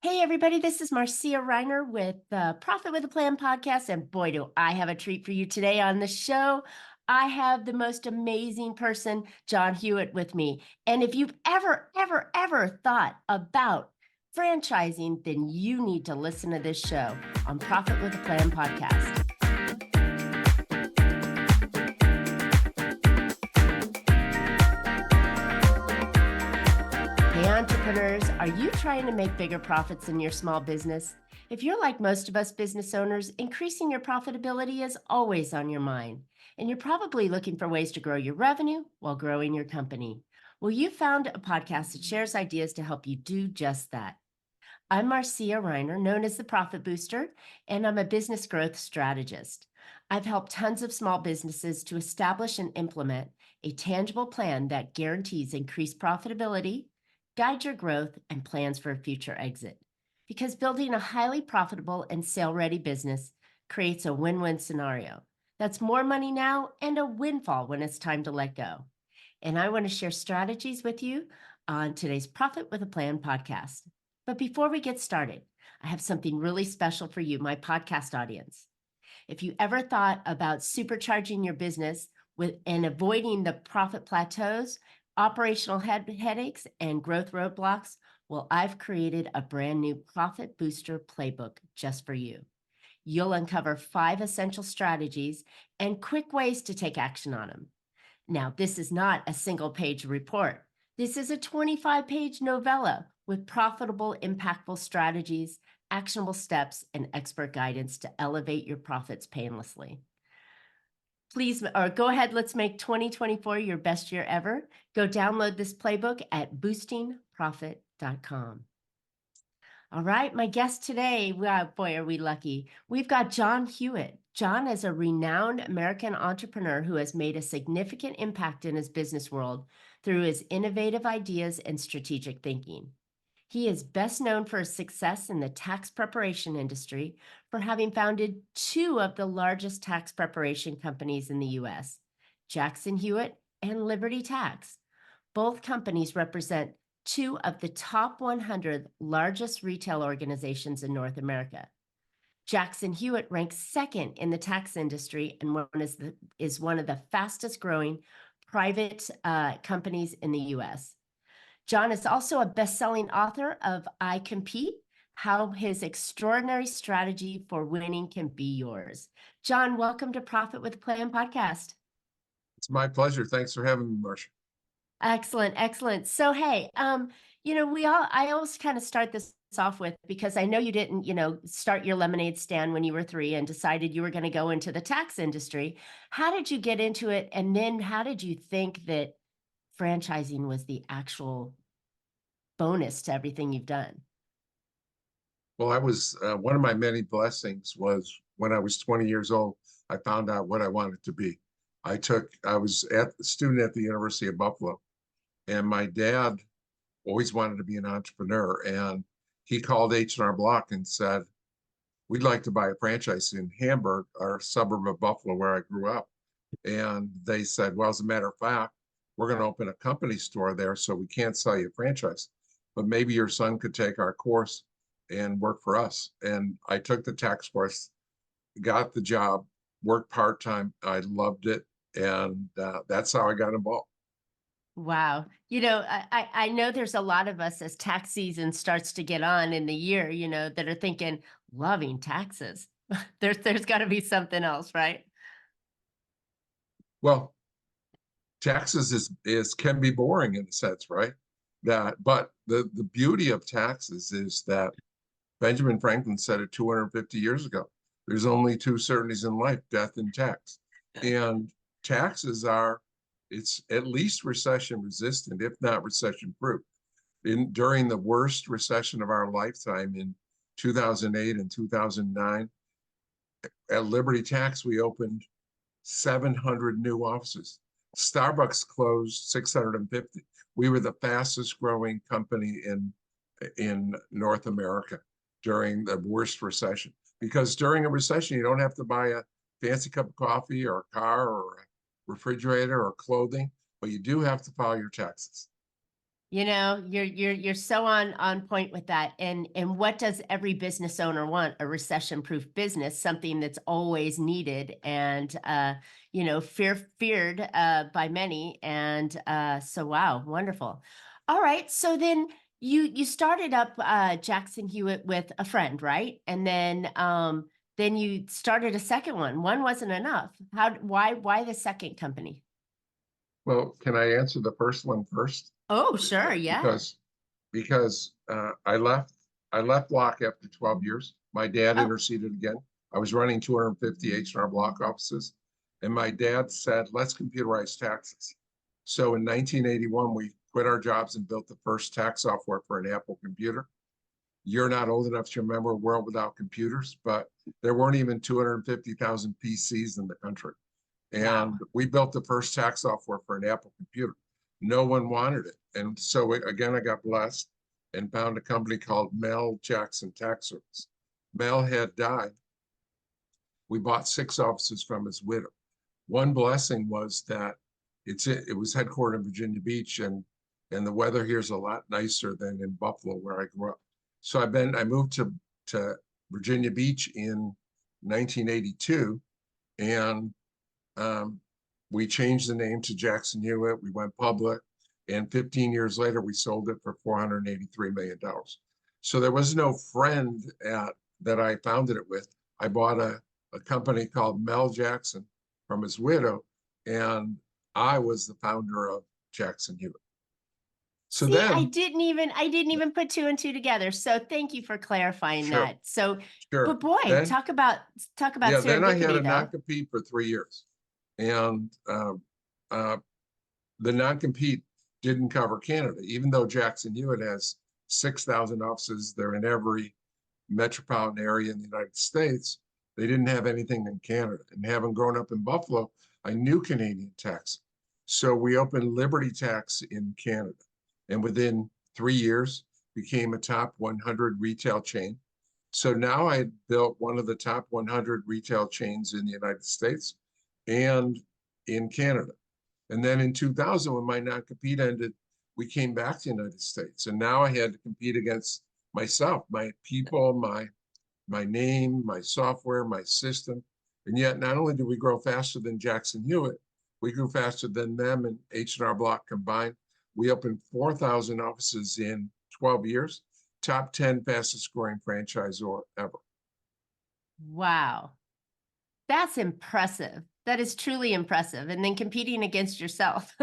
Hey, everybody, this is Marcia Riner with the Profit with a Plan podcast. And boy, do I have a treat for you today on the show. I have the most amazing person, John Hewitt, with me. And if you've ever thought about franchising, then you need to listen to this show on Profit with a Plan podcast. Hey, entrepreneurs, are you trying to make bigger profits in your small business? If you're like most of us business owners, increasing your profitability is always on your mind, and you're probably looking for ways to grow your revenue while growing your company. Well, you found a podcast that shares ideas to help you do just that. I'm Marcia Riner, known as the Profit Booster, and I'm a business growth strategist. I've helped tons of small businesses to establish and implement a tangible plan that guarantees increased profitability, guide your growth, and plans for a future exit. Because building a highly profitable and sale-ready business creates a win-win scenario. That's more money now and a windfall when it's time to let go. And I want to share strategies with you on today's Profit with a Plan podcast. But before we get started, I have something really special for you, my podcast audience. If you ever thought about supercharging your business and avoiding the profit plateaus, operational headaches, and growth roadblocks, well, I've created a brand new Profit Booster playbook just for you. You'll uncover 5 essential strategies and quick ways to take action on them. Now, this is not a single-page report. This is a 25-page novella with profitable, impactful strategies, actionable steps, and expert guidance to elevate your profits painlessly. Please, or go ahead, let's make 2024 your best year ever. Go download this playbook at boostingprofit.com. All right, my guest today, wow, boy, are we lucky. We've got John Hewitt. John is a renowned American entrepreneur who has made a significant impact in his business world through his innovative ideas and strategic thinking. He is best known for his success in the tax preparation industry for having founded 2 of the largest tax preparation companies in the U.S., Jackson Hewitt and Liberty Tax. Both companies represent 2 of the top 100 largest retail organizations in North America. Jackson Hewitt ranks second in the tax industry and is one of the fastest growing private companies in the U.S. John is also a best-selling author of I Compete, How His Extraordinary Strategy for Winning Can Be Yours. John, welcome to Profit with a Plan podcast. It's my pleasure. Thanks for having me, Marcia. Excellent, excellent. So, hey, I always kind of start this off with, because I know you didn't, start your lemonade stand when you were 3 and decided you were going to go into the tax industry. How did you get into it? And then how did you think that franchising was the actual bonus to everything you've done? Well, I was one of my many blessings was when I was 20 years old, I found out what I wanted to be. I was a student at the University of Buffalo, and my dad always wanted to be an entrepreneur. And he called H&R Block and said, we'd like to buy a franchise in Hamburg, our suburb of Buffalo, where I grew up. And they said, well, as a matter of fact, we're going to open a company store there, so we can't sell you a franchise, but maybe your son could take our course and work for us. And I took the tax course, got the job, worked part-time. I loved it. And that's how I got involved. Wow. I know there's a lot of us as tax season starts to get on in the year, that are thinking, loving taxes. There's got to be something else, right? Well, taxes can be boring in a sense, right? But the beauty of taxes is that Benjamin Franklin said it 250 years ago. There's only 2 certainties in life, death and tax. And taxes it's at least recession resistant, if not recession proof. During the worst recession of our lifetime in 2008 and 2009, at Liberty Tax, we opened 700 new offices. Starbucks closed 650. We were the fastest growing company in North America during the worst recession. Because during a recession, you don't have to buy a fancy cup of coffee or a car or a refrigerator or clothing, but you do have to file your taxes. You're so on point with that. And what does every business owner want? A recession-proof business, something that's always needed and feared by many. And so wow, wonderful. All right. So then you started up Jackson Hewitt with a friend, right? And then you started a second one. One wasn't enough. Why the second company? Well, can I answer the first one first? Oh, sure, yeah. Because I left Block after 12 years. My dad Oh, interceded again. I was running 250 H&R Block offices, and my dad said, "Let's computerize taxes." So in 1981, we quit our jobs and built the first tax software for an Apple computer. You're not old enough to remember a world without computers, but there weren't even 250,000 PCs in the country. wow. And we built the first tax software for an Apple computer. No one wanted it. And so again, I got blessed and found a company called Mel Jackson Tax Service. Mel had died. We bought 6 offices from his widow. One blessing was that it was headquartered in Virginia Beach, and the weather here is a lot nicer than in Buffalo where I grew up. So I moved to Virginia Beach in 1982, and we changed the name to Jackson Hewitt. We went public, and 15 years later, we sold it for $483 million. So there was no friend that I founded it with. I bought a company called Mel Jackson from his widow, and I was the founder of Jackson Hewitt. So See, I then, didn't even put two and two together. So thank you for clarifying sure, that. So, sure. but boy, Then, talk about yeah, then I had a serendipity though. non-compete for 3 years, and uh, the non-compete didn't cover Canada, even though Jackson Hewitt has 6,000 offices. They're in every metropolitan area in the United States. They didn't have anything in Canada. And having grown up in Buffalo, I knew Canadian tax. So we opened Liberty Tax in Canada. And within 3 years, became a top 100 retail chain. So now I had built one of the top 100 retail chains in the United States and in Canada. And then in 2000, when my non-compete ended, we came back to the United States. And now I had to compete against myself, my people, my name, my software, my system. And yet not only did we grow faster than Jackson Hewitt, we grew faster than them and H&R Block combined. We opened 4,000 offices in 12 years, top 10 fastest growing franchisor ever. Wow, that's impressive. That is truly impressive. And then competing against yourself.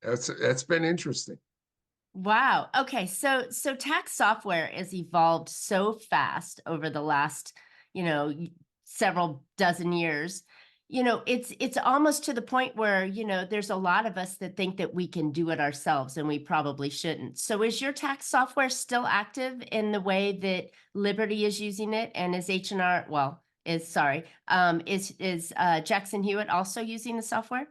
That's been interesting. Wow. Okay. So tax software has evolved so fast over the last, several dozen years. It's almost to the point where, there's a lot of us that think that we can do it ourselves and we probably shouldn't. So is your tax software still active in the way that Liberty is using it, and is H&R, well, is sorry, is Jackson Hewitt also using the software?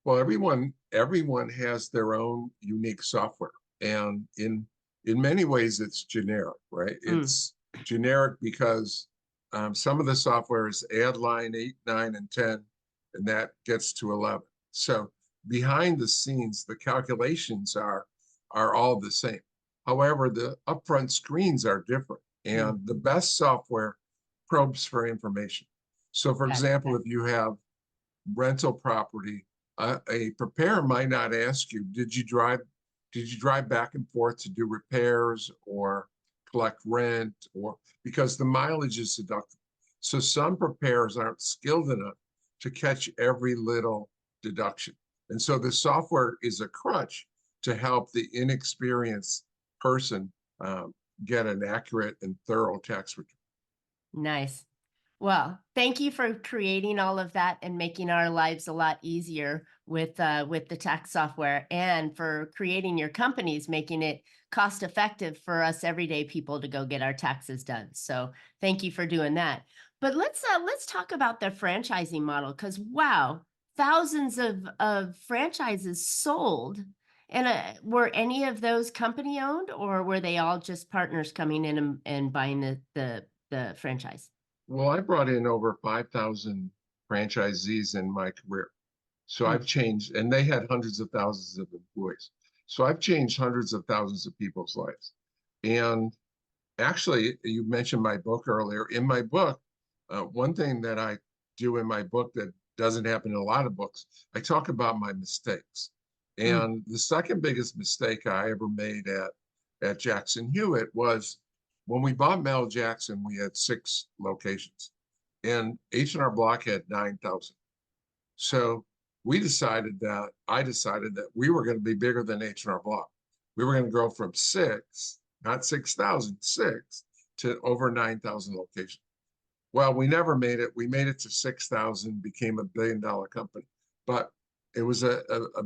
Well, everyone has their own unique software, and in many ways, it's generic, right? Mm, It's generic because some of the software is add line 8, 9, and 10, and that gets to 11. So behind the scenes, the calculations are all the same. However, the upfront screens are different, mm, and the best software probes for information. So, for got it. example, if you have rental property, a preparer might not ask you, did you drive back and forth to do repairs or collect rent, or because the mileage is deductible. So some preparers aren't skilled enough to catch every little deduction. And so the software is a crutch to help the inexperienced person get an accurate and thorough tax return. Nice. Well, thank you for creating all of that and making our lives a lot easier with the tax software, and for creating your companies, making it cost effective for us everyday people to go get our taxes done. So thank you for doing that. But let's talk about the franchising model, because wow, thousands of franchises sold. And were any of those company owned, or were they all just partners coming in and buying the franchise? Well, I brought in over 5,000 franchisees in my career. So I've Hmm. changed, and they had hundreds of thousands of employees. So I've changed hundreds of thousands of people's lives. And actually, you mentioned my book earlier. In my book, one thing that I do in my book that doesn't happen in a lot of books, I talk about my mistakes. Mm. And the second biggest mistake I ever made at Jackson Hewitt was when we bought Mel Jackson, we had 6 locations, and H&R Block had 9,000. So I decided that we were going to be bigger than H&R Block. We were going to grow from 6, not 6,000, 6 to over 9,000 locations. Well, we never made it. We made it to 6,000, became $1 billion company. But it was a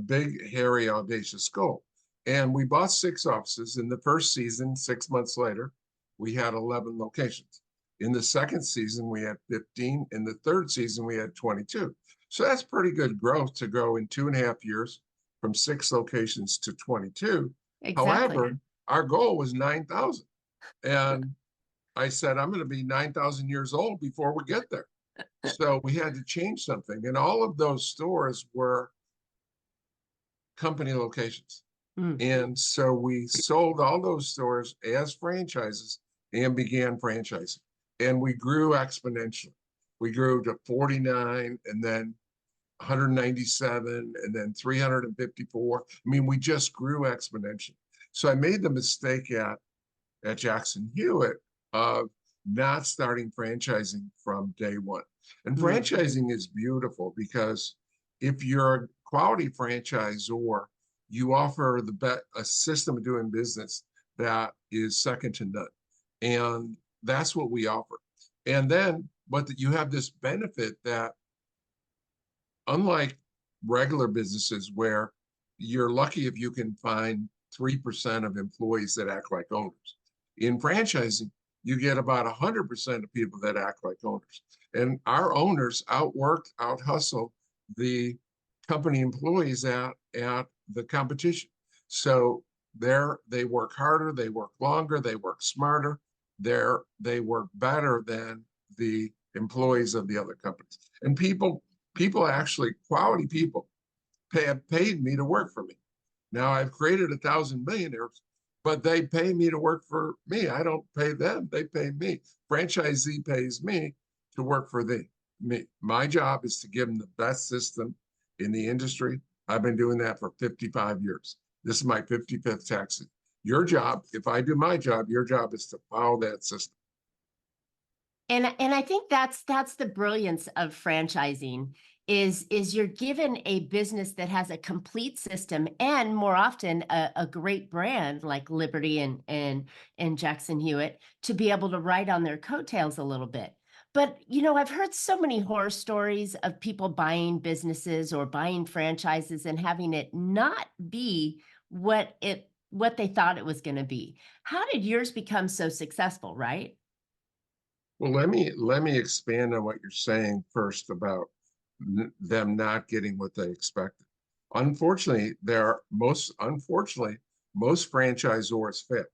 big, hairy, audacious goal. And we bought 6 offices. In the first season, 6 months later, we had 11 locations. In the second season, we had 15. In the third season, we had 22. So that's pretty good growth to go in 2.5 years from 6 locations to 22. Exactly. However, our goal was 9,000. And I said, I'm going to be 9,000 years old before we get there. So we had to change something. And all of those stores were company locations. Mm. And so we sold all those stores as franchises and began franchising. And we grew exponentially. We grew to 49 and then 197 and then 354. I mean, we just grew exponentially. So I made the mistake at Jackson Hewitt of not starting franchising from day one. And franchising is beautiful because if you're a quality franchisor, you offer a system of doing business that is second to none. And that's what we offer. And then, but you have this benefit that unlike regular businesses where you're lucky if you can find 3% of employees that act like owners. In franchising, you get about 100% of people that act like owners. And our owners out hustle the company employees at the competition. So they work harder, they work longer, they work smarter, they work better than the employees of the other companies. And people actually, quality people, have paid me to work for me. Now I've created 1,000 millionaires, but they pay me to work for me. I don't pay them, they pay me. Franchisee pays me to work for me. My job is to give them the best system in the industry. I've been doing that for 55 years. This is my 55th tax season. Your job, if I do my job, your job is to follow that system. And I think that's the brilliance of franchising is you're given a business that has a complete system and more often a great brand like Liberty and Jackson Hewitt to be able to ride on their coattails a little bit. But you know, I've heard so many horror stories of people buying businesses or buying franchises and having it not be what they thought it was going to be. How did yours become so successful, right? Well, let me expand on what you're saying first about them not getting what they expected. Unfortunately, most franchisors fail.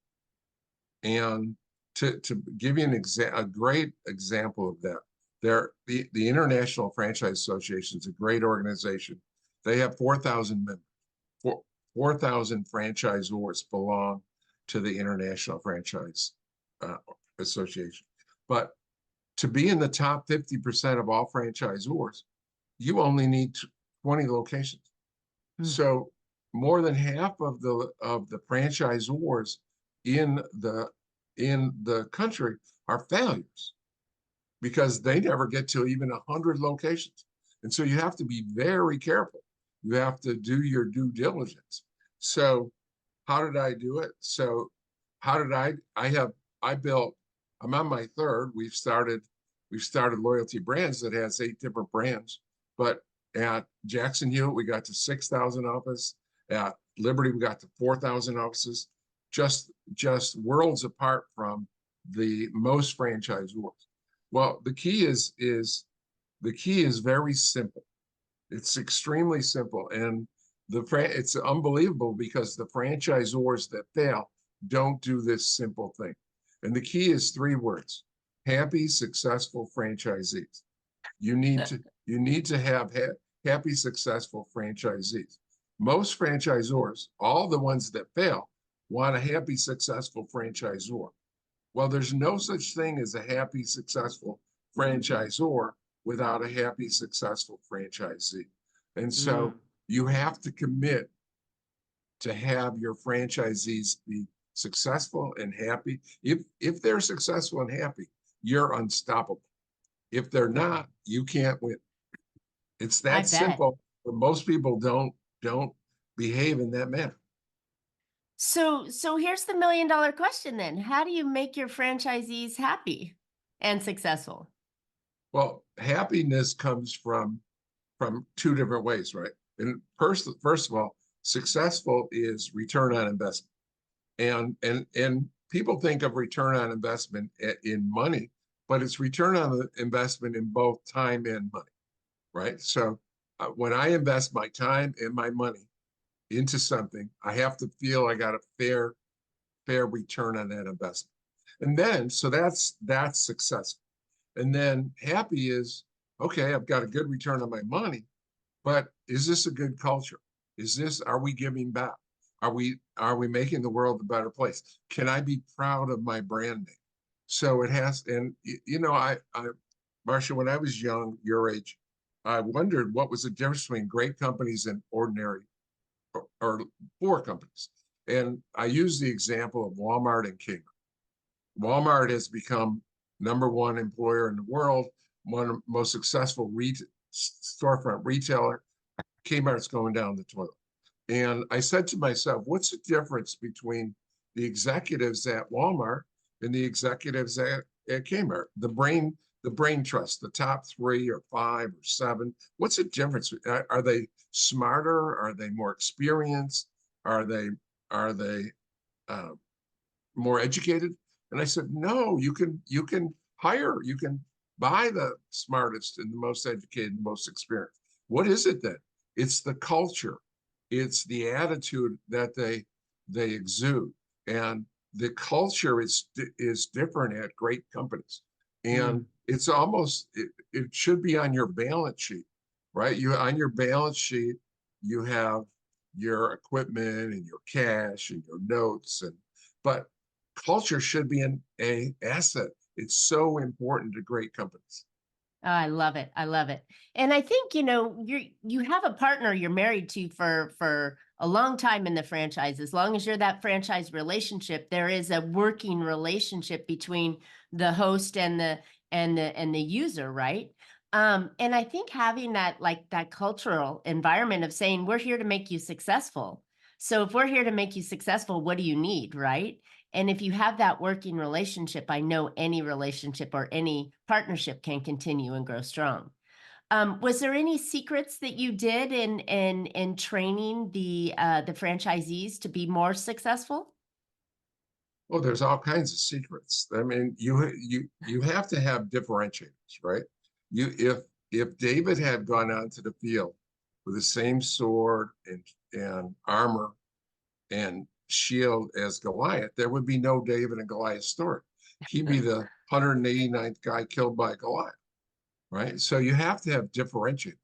And to give you a great example of that, the International Franchise Association is a great organization. They have 4,000 members. 4,000 franchisors belong to the International Franchise Association. But to be in the top 50% of all franchisors, you only need 20 locations. So more than half of the franchisors in the country are failures because they never get to even 100 locations. And so you have to be very careful. You have to do your due diligence. So how did I do it? So how did I'm on my third. We've started Loyalty Brands that has 8 different brands. But at Jackson Hewitt, we got to 6,000 offices. At Liberty, we got to 4,000 offices. Just worlds apart from the most franchisors. Well, the key is very simple. It's extremely simple, and it's unbelievable because the franchisors that fail don't do this simple thing. And the key is 3 words: happy, successful franchisees. You need to have happy, successful franchisees. Most franchisors, all the ones that fail, want a happy, successful franchisor. Well, there's no such thing as a happy, successful franchisor without a happy, successful franchisee. And so you have to commit to have your franchisees be successful and happy. If they're successful and happy, you're unstoppable. If they're not, you can't win. It's I that bet. simple, but most people don't behave in that manner. So here's the $1 million question then. How do you make your franchisees happy and successful? Well, happiness comes from two different ways, right? And first of all, successful is return on investment. And people think of return on investment in money, but it's return on the investment in both time and money, right? So when I invest my time and my money into something, I have to feel I got a fair return on that investment. And then, so that's successful. And then happy is, okay, I've got a good return on my money, but is this a good culture? Are we giving back? Are we making the world a better place? Can I be proud of my brand name? So it has, and Marcia, when I was young, your age, I wondered what was the difference between great companies and ordinary or poor companies. And I use the example of Walmart and Kmart. Walmart has become #1 employer in the world, one of the most successful storefront retailer. Kmart's going down the toilet. And I said to myself, what's the difference between the executives at Walmart and the executives at Kmart? The brain trust, the top 3 or 5 or 7. What's the difference? Are they smarter? Are they more experienced? Are they more educated? And I said, no, you can buy the smartest and the most educated and most experienced. What is it then? It's the culture. It's the attitude that they exude. And the culture is different at great companies. And it's almost, it should be on your balance sheet, right? On your balance sheet, you have your equipment and your cash and your notes, but culture should be an asset. It's so important to great companies. Oh, I love it. I love it. And I think, you have a partner you're married to for a long time in the franchise. As long as you're that franchise relationship, there is a working relationship between the host and the user, right? And I think having that cultural environment of saying, we're here to make you successful. So if we're here to make you successful, what do you need, right? And if you have that working relationship, I know any relationship or any partnership can continue and grow strong. Was there any secrets that you did in training the franchisees to be more successful? Well, there's all kinds of secrets. I mean, you have to have differentiators, right? If David had gone onto the field with the same sword and armor and shield as Goliath, there would be no David and Goliath story. He'd be the 189th guy killed by Goliath, right? So you have to have differentiators.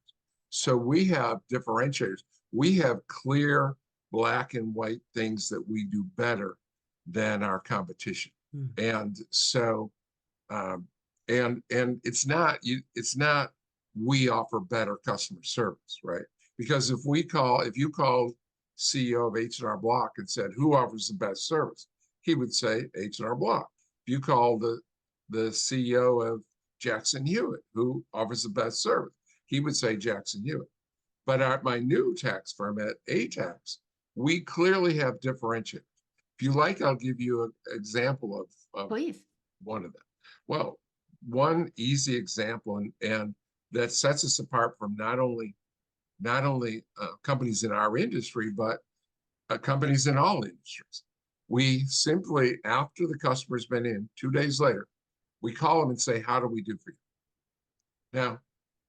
So we have differentiators. We have clear black and white things that we do better than our competition. And so, and it's not we offer better customer service, right? Because if you call CEO of H&R Block and said, who offers the best service? He would say H&R Block. If you call the CEO of Jackson Hewitt, who offers the best service, he would say Jackson Hewitt. But at my new tax firm at A-Tax, we clearly have differentiators. If you like, I'll give you an example of Please. one of them. Well, one easy example, and that sets us apart from not only companies in our industry, but companies in all industries. We simply, after the customer's been in, 2 days later, we call them and say, how do we do for you? Now,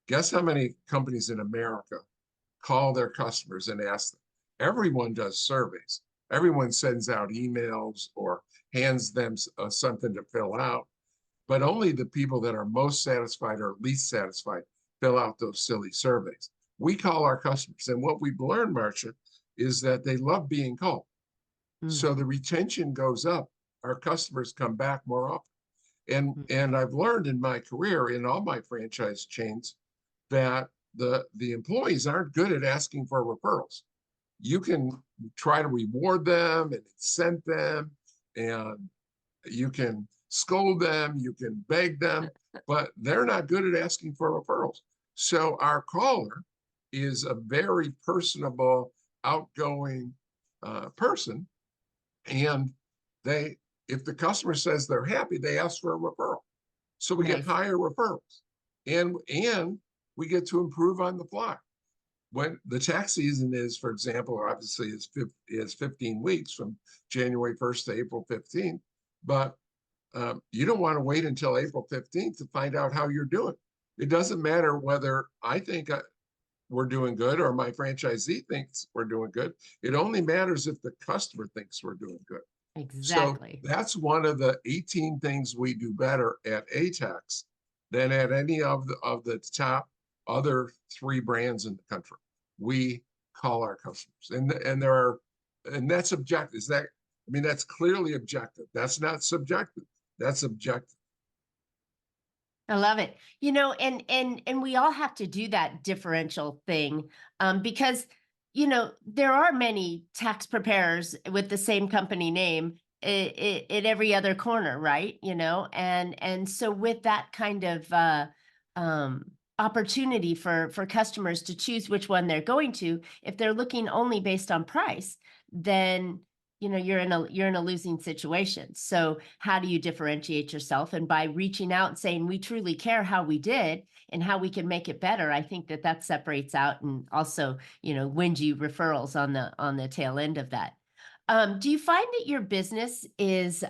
guess how many companies in America call their customers and ask them? Everyone does surveys. Everyone sends out emails or hands them something to fill out, but only the people that are most satisfied or least satisfied fill out those silly surveys. We call our customers. And what we've learned, Marcia, is that they love being called. So the Mhm. retention goes up. Our customers come back more often. Mm. And I've learned in my career in all my franchise chains that the employees aren't good at asking for referrals. You can try to reward them and incent them, and you can scold them, you can beg them, but they're not good at asking for referrals. So our caller is a very personable, outgoing person, and they, if the customer says they're happy, they ask for a referral. So we get Nice. higher referrals, and we get to improve on the fly. When the tax season is, for example, obviously is 15 weeks from January 1st to April 15th, but you don't want to wait until April 15th to find out how you're doing. It doesn't matter whether I think we're doing good or my franchisee thinks we're doing good. It only matters if the customer thinks we're doing good. So Exactly. that's one of the 18 things we do better at ATAX than at any of the top other 3 brands in the country. We call our customers, and there are, and that's objective. Is that, I mean, that's clearly objective. That's not subjective. That's objective. I love it. And we all have to do that differential thing, because there are many tax preparers with the same company name at every other corner, right? And so with that kind of opportunity for customers to choose which one they're going to, if they're looking only based on price, then you're in a losing situation. So how do you differentiate yourself? And by reaching out and saying we truly care how we did and how we can make it better, I think that separates out and also wins you referrals on the tail end of that. Do you find that your business is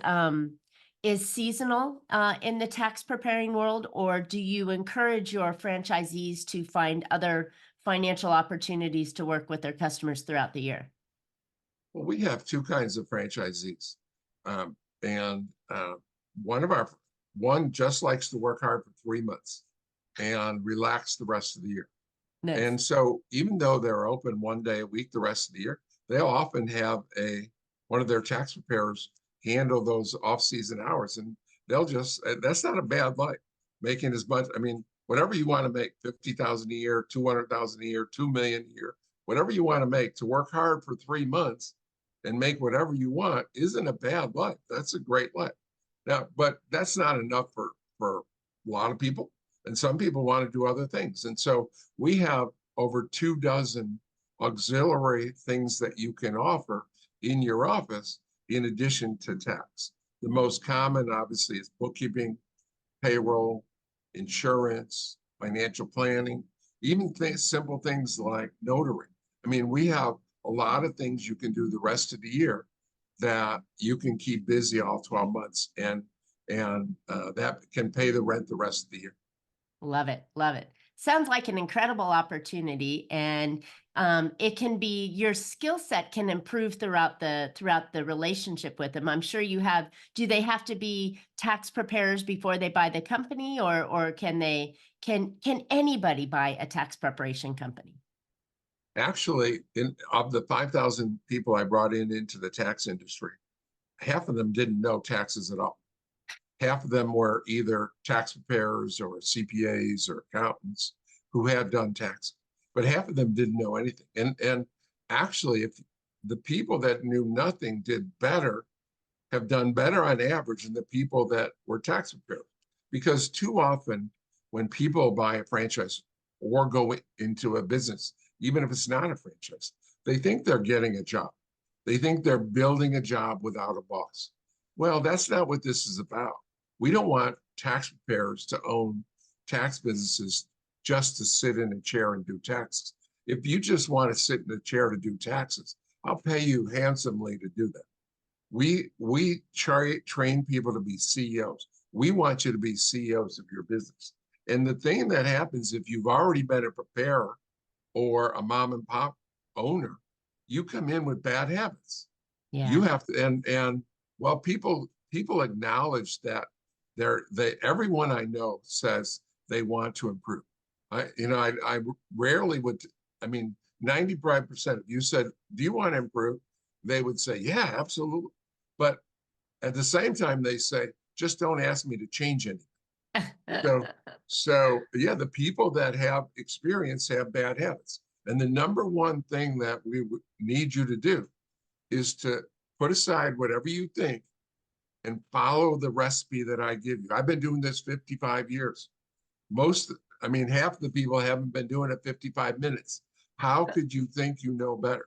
seasonal in the tax preparing world, or do you encourage your franchisees to find other financial opportunities to work with their customers throughout the year? Well, we have 2 kinds of franchisees, and one just likes to work hard for 3 months and relax the rest of the year. Nice. And so even though they're open 1 day a week the rest of the year, they'll often have one of their tax preparers handle those off-season hours, and they'll just, that's not a bad life, making as much, I mean, whatever you want to make, 50,000 a year, 200,000 a year, 2 million a year, whatever you want to make, to work hard for 3 months and make whatever you want isn't a bad life. That's a great life. Now, but that's not enough for a lot of people. And some people want to do other things. And so we have over 24 auxiliary things that you can offer in your office in addition to tax. The most common, obviously, is bookkeeping, payroll, insurance, financial planning, even simple things like notary. I mean, we have a lot of things you can do the rest of the year that you can keep busy all 12 months, and that can pay the rent the rest of the year. Love it. Love it. Sounds like an incredible opportunity, and it can be your skill set can improve throughout the relationship with them. I'm sure you have. Do they have to be tax preparers before they buy the company, or can anybody buy a tax preparation company? Actually, of the 5,000 people I brought into the tax industry, half of them didn't know taxes at all. Half of them were either tax preparers or CPAs or accountants who had done taxes, but half of them didn't know anything. And actually, if the people that knew nothing did better, have done better on average than the people that were tax preparers. Because too often, when people buy a franchise or go into a business, even if it's not a franchise, they think they're getting a job. They think they're building a job without a boss. Well, that's not what this is about. We don't want tax preparers to own tax businesses just to sit in a chair and do taxes. If you just want to sit in a chair to do taxes, I'll pay you handsomely to do that. We train people to be CEOs. We want you to be CEOs of your business. And the thing that happens if you've already been a preparer or a mom and pop owner, you come in with bad habits. You Yeah. have to, and well, people acknowledge that everyone I know says they want to improve. I rarely would, I mean, 95%, if you said, do you want to improve? They would say, yeah, absolutely. But at the same time, they say, just don't ask me to change anything. So yeah, the people that have experience have bad habits. And the number one thing that we need you to do is to put aside whatever you think and follow the recipe that I give you. I've been doing this 55 years. Half the people haven't been doing it 55 minutes. How could you think you know better?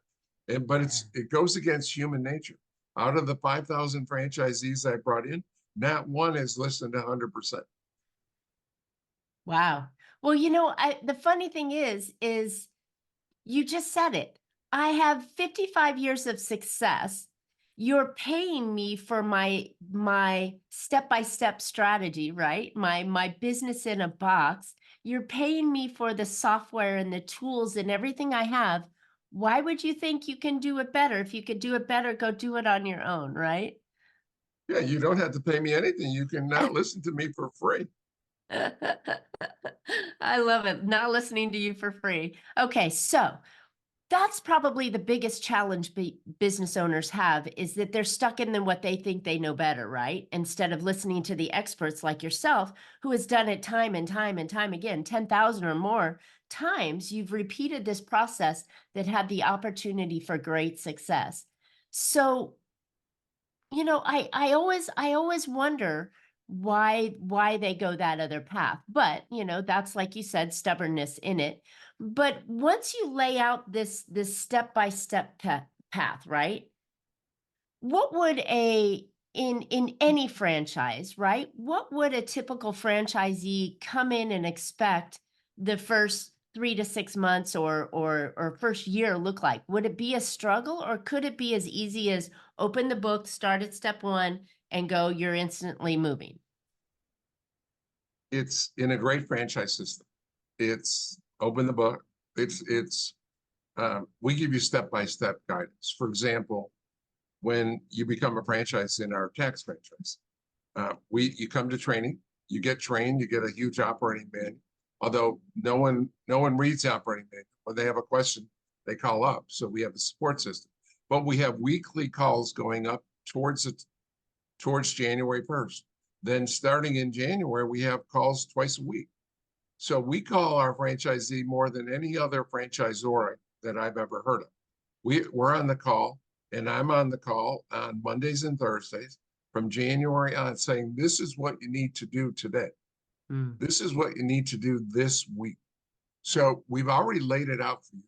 But it goes against human nature. Out of the 5,000 franchisees I brought in, not one has listened 100%. Wow. Well, the funny thing is you just said it. I have 55 years of success. You're paying me for my step-by-step strategy, right? My business in a box. You're paying me for the software and the tools and everything I have. Why would you think you can do it better? If you could do it better, go do it on your own, right? Yeah, you don't have to pay me anything. You can not listen to me for free. I love it. Not listening to you for free. Okay, so that's probably the biggest challenge business owners have, is that they're stuck in what they think they know better, right? Instead of listening to the experts like yourself, who has done it time and time and time again, 10,000 or more times. You've repeated this process that had the opportunity for great success. So, I always wonder why they go that other path. But, that's, like you said, stubbornness in it. But once you lay out this step-by-step path, right? What would in any franchise, right? What would a typical franchisee come in and expect the first 3 to 6 months or first year look like? Would it be a struggle, or could it be as easy as open the book, start at step one, and go, you're instantly moving? It's in a great franchise system. It's open the book. We give you step-by-step guidance. For example, when you become a franchise in our tax franchise, you come to training, you get trained, you get a huge operating manual. Although no one reads the operating manual. When they have a question, they call up. So we have a support system. But we have weekly calls going up towards January 1st. Then starting in January, we have calls twice a week. So we call our franchisee more than any other franchisor that I've ever heard of. We're on the call, and I'm on the call on Mondays and Thursdays from January on, saying, this is what you need to do today. This is what you need to do this week. So we've already laid it out for you.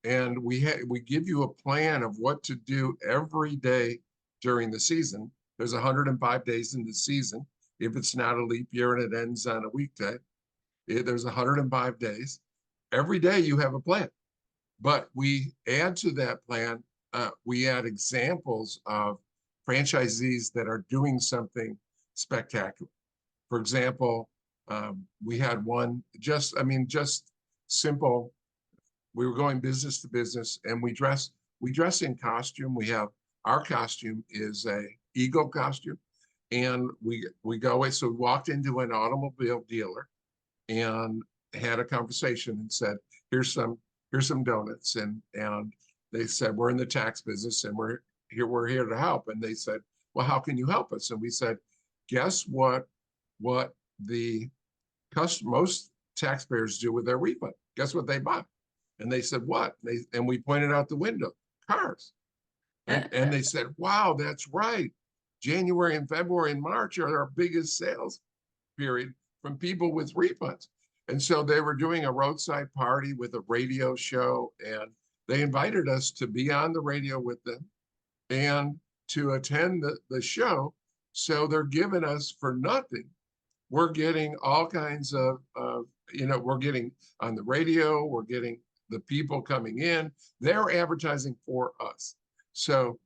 And we give you a plan of what to do every day during the season. There's 105 days in the season. If it's not a leap year and it ends on a weekday, there's 105 days. Every day you have a plan. But we add to that plan, we add examples of franchisees that are doing something spectacular. For example, we had one, just simple. We were going business to business, and we dress in costume. Our costume is a eagle costume, and we go away. So we walked into an automobile dealer and had a conversation and said, here's some donuts. And they said, we're in the tax business and we're here to help. And they said, well, how can you help us? And we said, guess what the most taxpayers do with their refund? Guess what they buy? And they said, what? And we pointed out the window, cars. And they said, wow, that's right. January and February and March are our biggest sales period from people with refunds. And so they were doing a roadside party with a radio show, and they invited us to be on the radio with them and to attend the show. So they're giving us for nothing. We're getting all kinds of, we're getting on the radio, we're getting the people coming in, they're advertising for us. So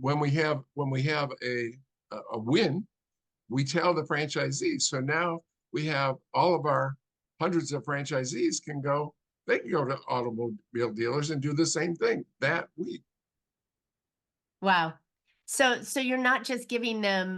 when we have a win, we tell the franchisees. So now we have all of our hundreds of franchisees they can go to automobile dealers and do the same thing that week. Wow. So you're not just giving them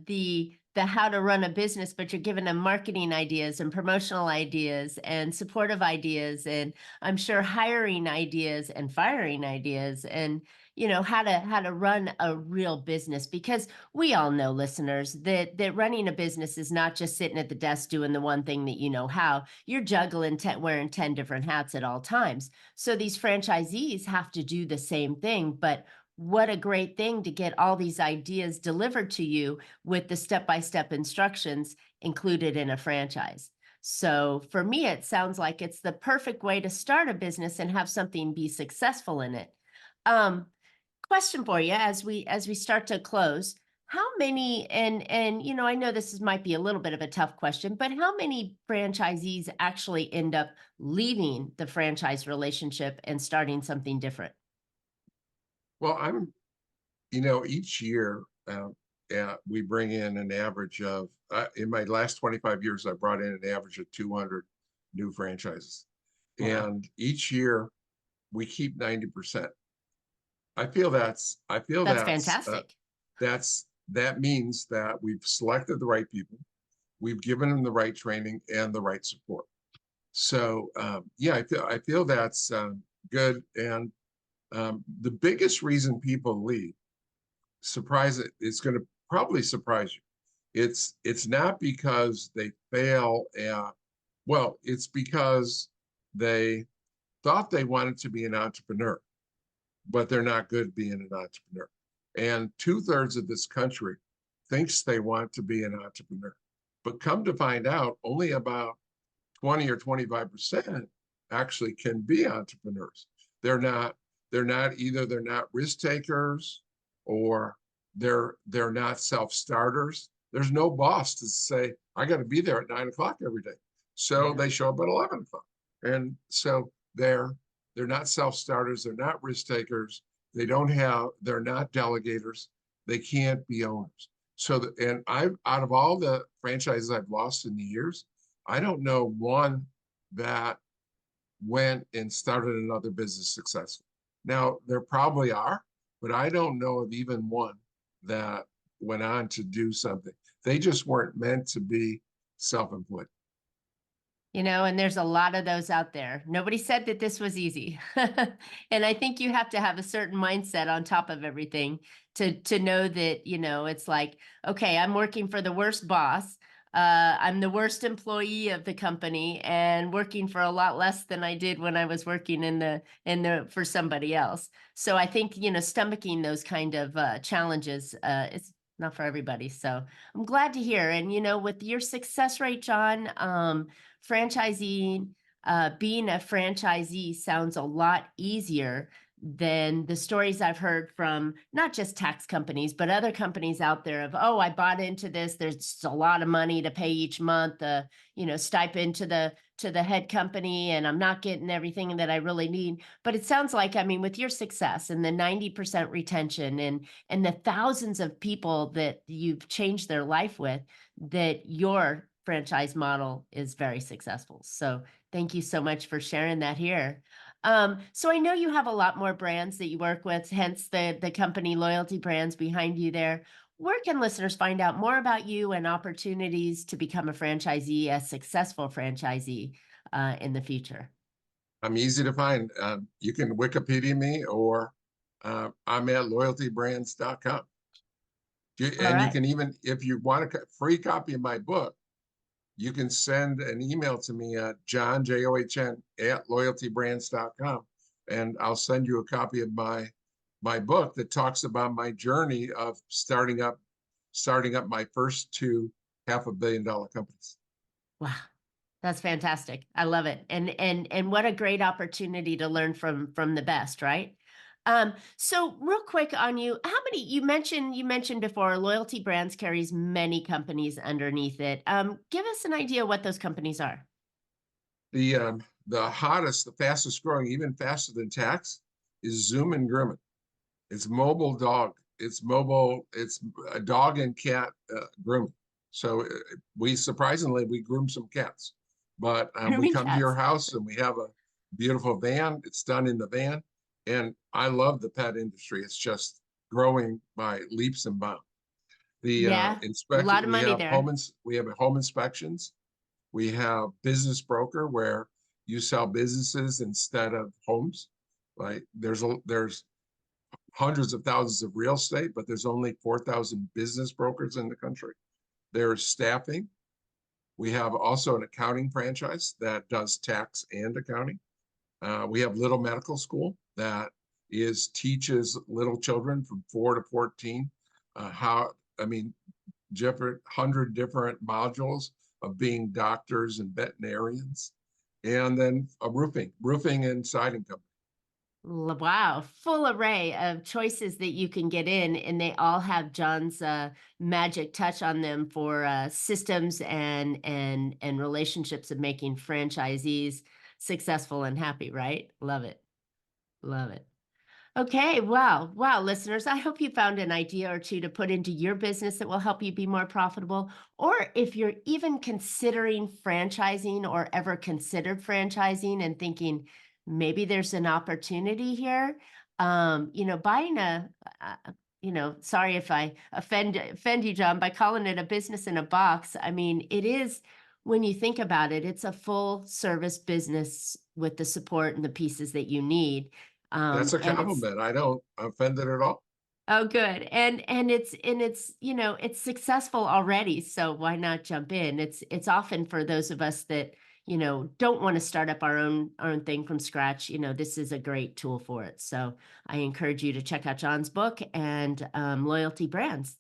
the how to run a business, but you're giving them marketing ideas and promotional ideas and supportive ideas, and I'm sure hiring ideas and firing ideas, and how to run a real business, because we all know, listeners, that running a business is not just sitting at the desk doing the one thing that you know how. You're juggling wearing 10 different hats at all times. So these franchisees have to do the same thing, but what a great thing to get all these ideas delivered to you with the step-by-step instructions included in a franchise. So for me, it sounds like it's the perfect way to start a business and have something be successful in it. Um, Question for you as we start to close. How many, and I know might be a little bit of a tough question, but how many franchisees actually end up leaving the franchise relationship and starting something different? Well, each year, we bring in an average of, in my last 25 years, I brought in an average of 200 new franchises. Wow, And each year we keep 90%. I feel that's fantastic. that means that we've selected the right people, we've given them the right training and the right support. So yeah, I feel that's good. And the biggest reason people leave, it's going to probably surprise you. It's not because they fail at, well, it's because they thought they wanted to be an entrepreneur, but they're not good being an entrepreneur. And 2/3 of this country thinks they want to be an entrepreneur, but come to find out, only about 20 or 25% actually can be entrepreneurs. They're not, they're not risk takers, or they're not self-starters. There's no boss to say, I got to be there at 9 o'clock every day. So Yeah. they show up at 11 o'clock. And so they're not self-starters, they're not risk takers, they're not delegators, they can't be owners. So and I've, out of all the franchises I've lost in the years, I don't know one that went and started another business successful. Now, there probably are, but I don't know of even one that went on to do something. They just weren't meant to be self-employed. And there's a lot of those out there. Nobody said that this was easy. And I think you have to have a certain mindset on top of everything to know that, it's like, okay, I'm working for the worst boss. I'm the worst employee of the company and working for a lot less than I did when I was working in the for somebody else. So I think, stomaching those kind of challenges is not for everybody. So I'm glad to hear. And with your success rate, John, franchising, being a franchisee sounds a lot easier than the stories I've heard from not just tax companies, but other companies out there of, oh, I bought into this. There's just a lot of money to pay each month, stipend to the head company, and I'm not getting everything that I really need. But it sounds like, I mean, with your success and the 90% retention and the thousands of people that you've changed their life with, that your franchise model is very successful. So thank you so much for sharing that here. So I know you have a lot more brands that you work with, hence the company loyalty brands behind you there. Where can listeners find out more about you and opportunities to become a franchisee, a successful franchisee in the future? I'm easy to find. You can Wikipedia me, or I'm at loyaltybrands.com. All And you right. can even, if you want a free copy of my book, you can send an email to me at John at loyaltybrands.com, and I'll send you a copy of my book that talks about my journey of starting up my first two $500 million companies. Wow. That's fantastic. I love it. And what a great opportunity to learn from the best, right? So real quick on you, how many you mentioned before, loyalty brands carries many companies underneath it. Give us an idea what those companies are. The hottest, the fastest growing, even faster than tax, is Zoom and Grumman. It's mobile dog. It's mobile. It's a dog and cat grooming. So we groom some cats, but we Grooming come to your cats. house and we have a beautiful van. It's done in the van, and I love the pet industry. It's just growing by leaps and bounds. The Yeah, a inspection, lot of money there. we have home inspections. We have business broker where you sell businesses instead of homes. Like there's hundreds of thousands of real estate, but there's only 4,000 business brokers in the country. There's staffing. We have also an accounting franchise that does tax and accounting. We have Little Medical School that teaches little children from 4 to 14 different 100 different modules of being doctors and veterinarians, and then a roofing and siding company. Wow, full array of choices that you can get in, and they all have John's magic touch on them for systems and relationships of making franchisees successful and happy, right? Love it. Love it. Okay, wow, listeners, I hope you found an idea or two to put into your business that will help you be more profitable. Or if you're even considering franchising or ever considered franchising and thinking maybe there's an opportunity here, buying sorry if I offend you, John, by calling it a business in a box. I mean, it is, when you think about it, it's a full service business with the support and the pieces that you need. That's a And it's, compliment. I don't offend it at all. oh, good. And it's it's successful already. So why not jump in? It's often for those of us that, don't want to start up our own thing from scratch. This is a great tool for it. So I encourage you to check out John's book and Loyalty Brands.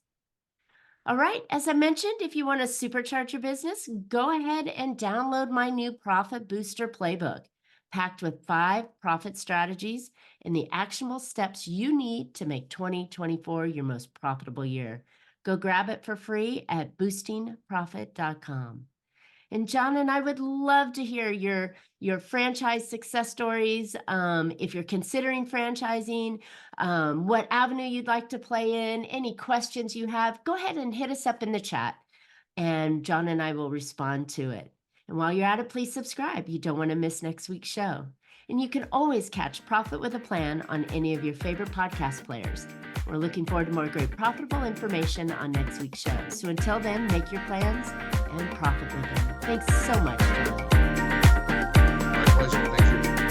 All right, as I mentioned, if you want to supercharge your business, go ahead and download my new Profit Booster Playbook, packed with 5 profit strategies and the actionable steps you need to make 2024 your most profitable year. Go grab it for free at boostingprofit.com. And John and I would love to hear your franchise success stories. If you're considering franchising, what avenue you'd like to play in, any questions you have, go ahead and hit us up in the chat, and John and I will respond to it. And while you're at it, please subscribe. You don't want to miss next week's show. And you can always catch Profit with a Plan on any of your favorite podcast players. We're looking forward to more great profitable information on next week's show. So until then, make your plans and profit with them. Thanks so much, John. My pleasure. Thank you.